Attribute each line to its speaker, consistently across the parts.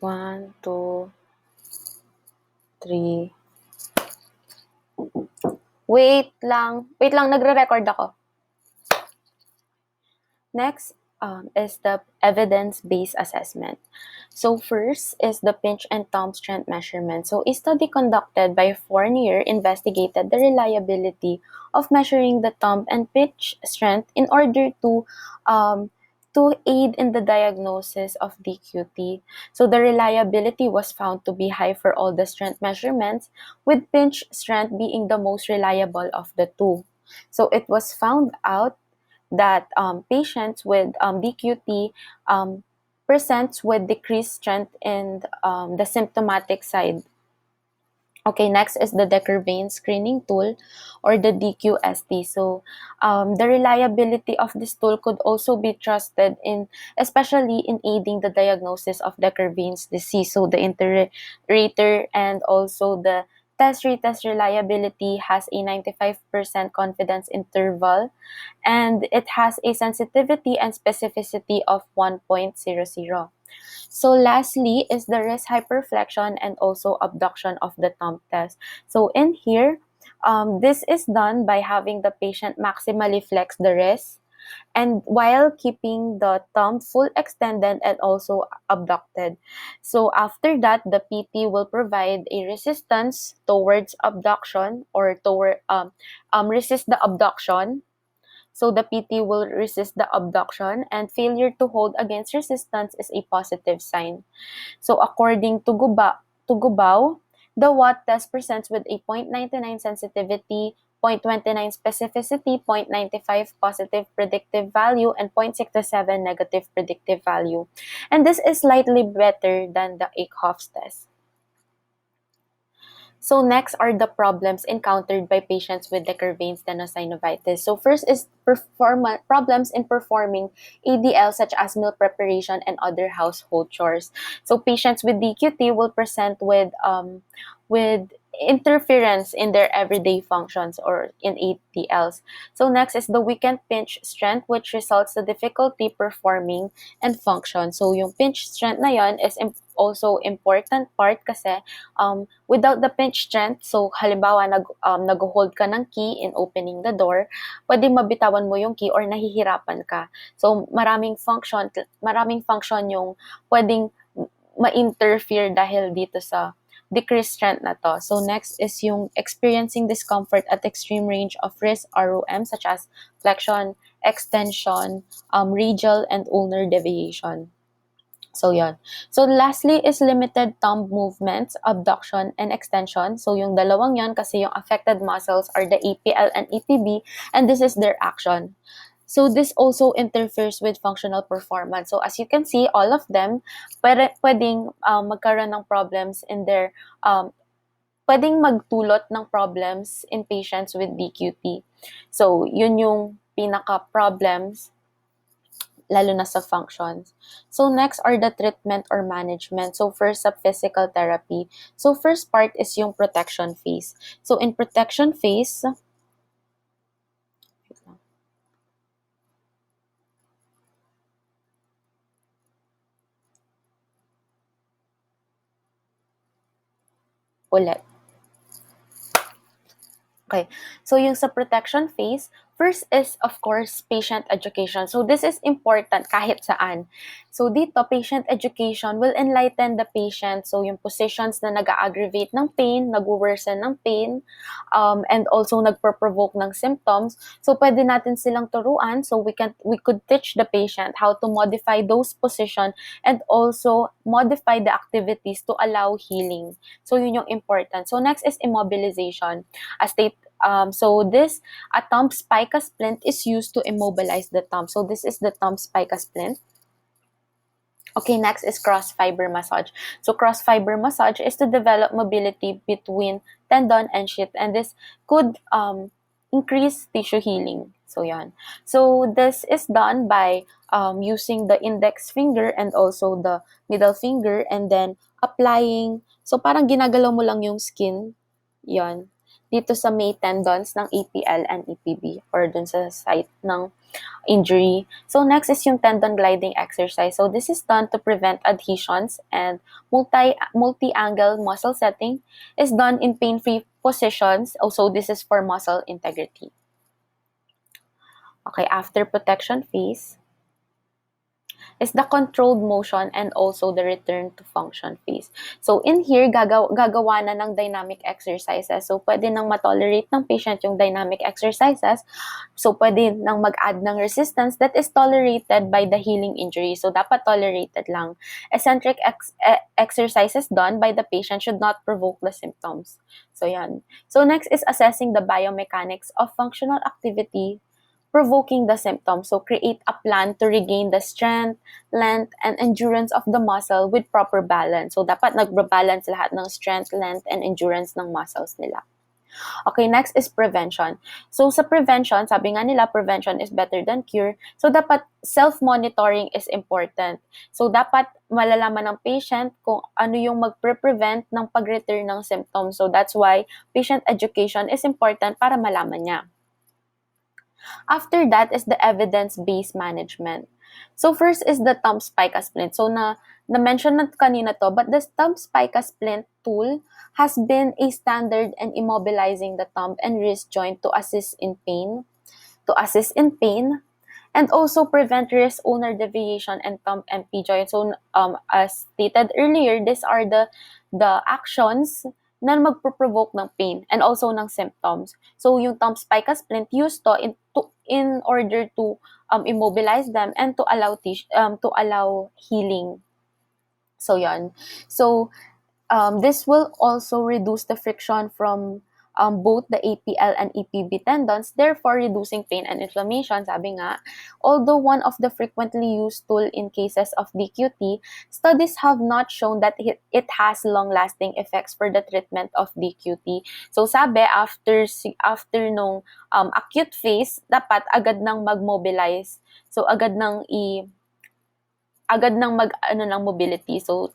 Speaker 1: 1, 2, 3. Wait lang, nagre-record ako. Next is the evidence-based assessment. So first is the pinch and thumb strength measurement. So a study conducted by Fournier investigated the reliability of measuring the thumb and pinch strength in order to aid in the diagnosis of DQT. So the reliability was found to be high for all the strength measurements, with pinch strength being the most reliable of the two. So it was found out that patients with DQT presents with decreased strength in the symptomatic side. Okay, next is the Decker vein screening tool, or the DQST. So, the reliability of this tool could also be trusted in, especially in aiding the diagnosis of Decker veins disease. So, the iterator and also the retest reliability has a 95% confidence interval, and it has a sensitivity and specificity of 1.00. So lastly is the wrist hyperflexion and also abduction of the thumb test. So in here, this is done by having the patient maximally flex the wrist and while keeping the thumb full extended and also abducted. So after that, the PT will provide a resistance towards abduction, or toward resist the abduction. So the PT will resist the abduction, and failure to hold against resistance is a positive sign. So according to Gubao, the Watt test presents with a 0.99 sensitivity, 0.29 specificity, 0.95 positive predictive value, and 0.67 negative predictive value. And this is slightly better than the Eichhoff's test. So next are the problems encountered by patients with Decker vein stenosynovitis. So first is problems in performing ADL, such as meal preparation and other household chores. So patients with DQT will present with interference in their everyday functions, or in ADLs. So next is the weakened pinch strength, which results the difficulty performing and function. So yung pinch strength na yon is also important part kasi without the pinch strength, so halimbawa nag-hold ka ng key in opening the door, pwedeng mabitawan mo yung key or nahihirapan ka. So maraming function yung pwedeng ma-interfere dahil dito sa decreased strength na to. So next is yung experiencing discomfort at extreme range of wrist ROM, such as flexion, extension, radial, and ulnar deviation. So yon. So lastly is limited thumb movements, abduction, and extension. So yung dalawang yon kasi yung affected muscles are the APL and APB, and this is their action. So this also interferes with functional performance. So as you can see, all of them pwedeng magkaroon ng problems in their pwedeng magdulot ng problems in patients with DQT. So yun yung pinaka-problems lalo na sa functions. So next are the treatment or management. So first, physical therapy. So first part is yung protection phase. So in protection phase, ulit. Okay, so yung sa protection phase, first is, of course, patient education. So this is important kahit saan. So dito, patient education will enlighten the patient. So yung positions na nag-aggravate ng pain, nag-worsen ng pain, and also nagpo-provoke ng symptoms. So pwede natin silang turuan. So we could teach the patient how to modify those positions and also modify the activities to allow healing. So yun yung important. So next is immobilization. So a thumb spica splint is used to immobilize the thumb. So this is the thumb spica splint. Okay, next is cross-fiber massage. So cross-fiber massage is to develop mobility between tendon and sheath, and this could increase tissue healing. So yan. So this is done by using the index finger and also the middle finger, and then applying. So parang ginagalaw mo lang yung skin. Yan. dito sa may tendons ng APL and EPB or dun sa site ng injury. So next is yung tendon gliding exercise. So this is done to prevent adhesions, and multi-angle muscle setting is done in pain-free positions. Also, this is for muscle integrity. Okay, after protection phase is the controlled motion and also the return to function phase. So in here, gagawa na ng dynamic exercises. So pwede nang matolerate ng patient yung dynamic exercises. So pwede nang mag-add ng resistance that is tolerated by the healing injury. So dapat tolerated lang. Eccentric exercises done by the patient should not provoke the symptoms. So yan. So next is assessing the biomechanics of functional activity provoking the symptoms. So create a plan to regain the strength, length, and endurance of the muscle with proper balance. So dapat nagbabalance lahat ng strength, length, and endurance ng muscles nila. Okay, next is prevention. So sa prevention, sabi nga nila, prevention is better than cure. So dapat self-monitoring is important. So dapat malalaman ng patient kung ano yung magpre-prevent ng pag-return ng symptoms. So that's why patient education is important para malaman niya. After that is the evidence-based management. So first is the thumb spica splint. So na-mention na kanina to, but the thumb spica splint tool has been a standard in immobilizing the thumb and wrist joint to assist in pain, and also prevent wrist ulnar deviation and thumb MP joint. So as stated earlier, these are the actions na magpo-provoke ng pain and also ng symptoms. So yung thumb spica splint used to in order to immobilize them and to allow healing. So yan. So this will also reduce the friction from both the APL and EPB tendons, therefore reducing pain and inflammation, sabi nga. Although one of the frequently used tool in cases of DQT, studies have not shown that it has long-lasting effects for the treatment of DQT. So sabi, after nung acute phase, dapat agad nang mag-mobilize. So agad nang mobility. So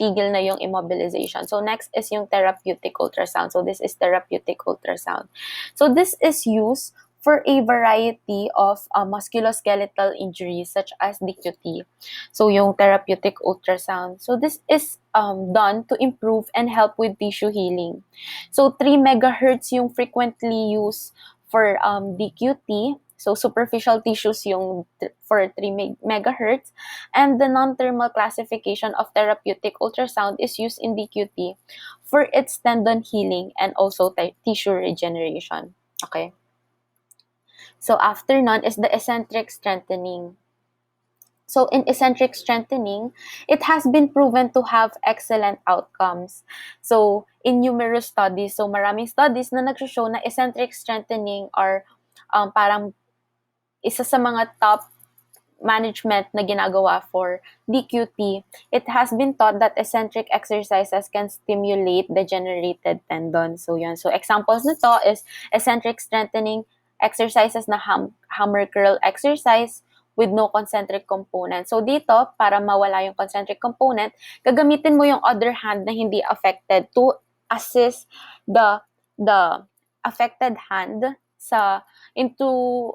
Speaker 1: tigil na yung immobilization. So next is yung therapeutic ultrasound. So this is therapeutic ultrasound. So this is used for a variety of musculoskeletal injuries such as DQT. So yung therapeutic ultrasound. So this is done to improve and help with tissue healing. So 3 megahertz yung frequently used for DQT. So superficial tissues yung for 3 megahertz, and the non-thermal classification of therapeutic ultrasound is used in DQT for its tendon healing and also tissue regeneration. Okay. So after nun is the eccentric strengthening. So in eccentric strengthening, it has been proven to have excellent outcomes. So in numerous studies, so maraming studies na nag-show na eccentric strengthening are parang isa sa mga top management na ginagawa for DQT. It has been thought that eccentric exercises can stimulate degenerated tendons. So yan. So examples nito is eccentric strengthening exercises na hammer curl exercise with no concentric component. So dito, para mawala yung concentric component, gagamitin mo yung other hand na hindi affected to assist the affected hand to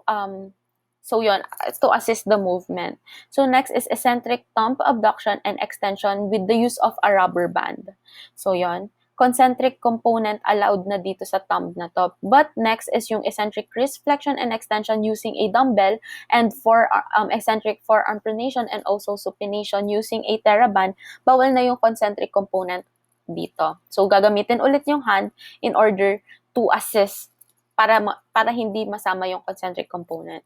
Speaker 1: assist the movement. So next is eccentric thumb abduction and extension with the use of a rubber band. So yon, concentric component allowed na dito sa thumb na to. But next is yung eccentric wrist flexion and extension using a dumbbell, and for eccentric forearm pronation and also supination using a TheraBand, bawal na yung concentric component dito. So gagamitin ulit yung hand in order to assist para hindi masama yung concentric component.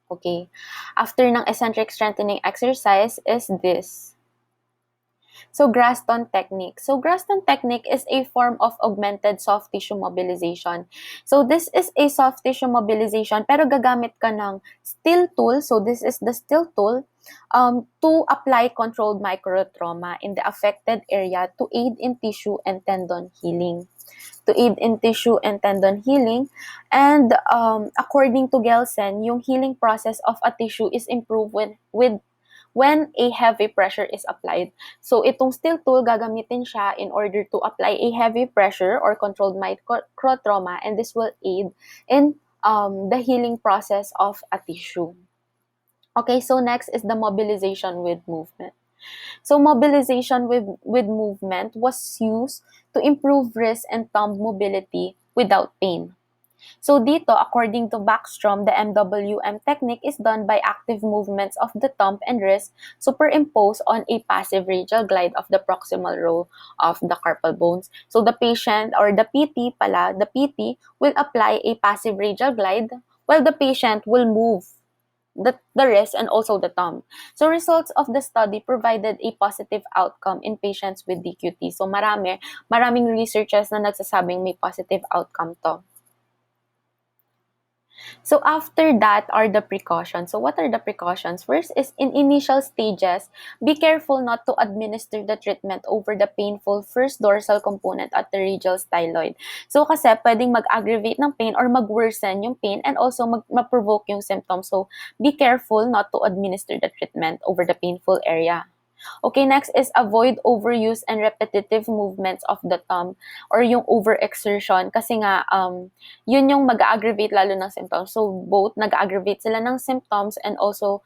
Speaker 1: Okay. After ng eccentric strengthening exercise is this. So Graston technique. So Graston technique is a form of augmented soft tissue mobilization. So this is a soft tissue mobilization pero gagamit ka ng steel tool. So this is the steel tool to apply controlled microtrauma in the affected area to aid in tissue and tendon healing. And according to Gelsen, yung healing process of a tissue is improved with when a heavy pressure is applied. So itong steel tool, gagamitin siya in order to apply a heavy pressure or controlled micro trauma, and this will aid in the healing process of a tissue. Okay, so next is the mobilization with movement. So mobilization with movement was used to improve wrist and thumb mobility without pain. So dito, according to Backstrom, the MWM technique is done by active movements of the thumb and wrist superimposed on a passive radial glide of the proximal row of the carpal bones. So the patient or the PT will apply a passive radial glide while the patient will move the wrist and also the thumb. So results of the study provided a positive outcome in patients with DQT. So maraming researchers na nagsasabing may positive outcome to. So after that are the precautions. So what are the precautions? First is in initial stages, be careful not to administer the treatment over the painful first dorsal component at the radial styloid. So kasi pwedeng mag-aggravate ng pain or mag-worsen yung pain and also ma-provoke yung symptoms. So be careful not to administer the treatment over the painful area. Okay, next is avoid overuse and repetitive movements of the thumb or yung overexertion kasi nga yun yung mag-aggravate lalo ng symptoms. So both nag-aggravate sila ng symptoms and also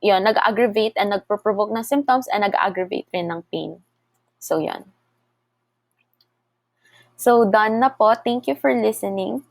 Speaker 1: nag-aggravate and nagpo-provoke ng symptoms and nag-aggravate rin ng pain. So yan. So done na po. Thank you for listening.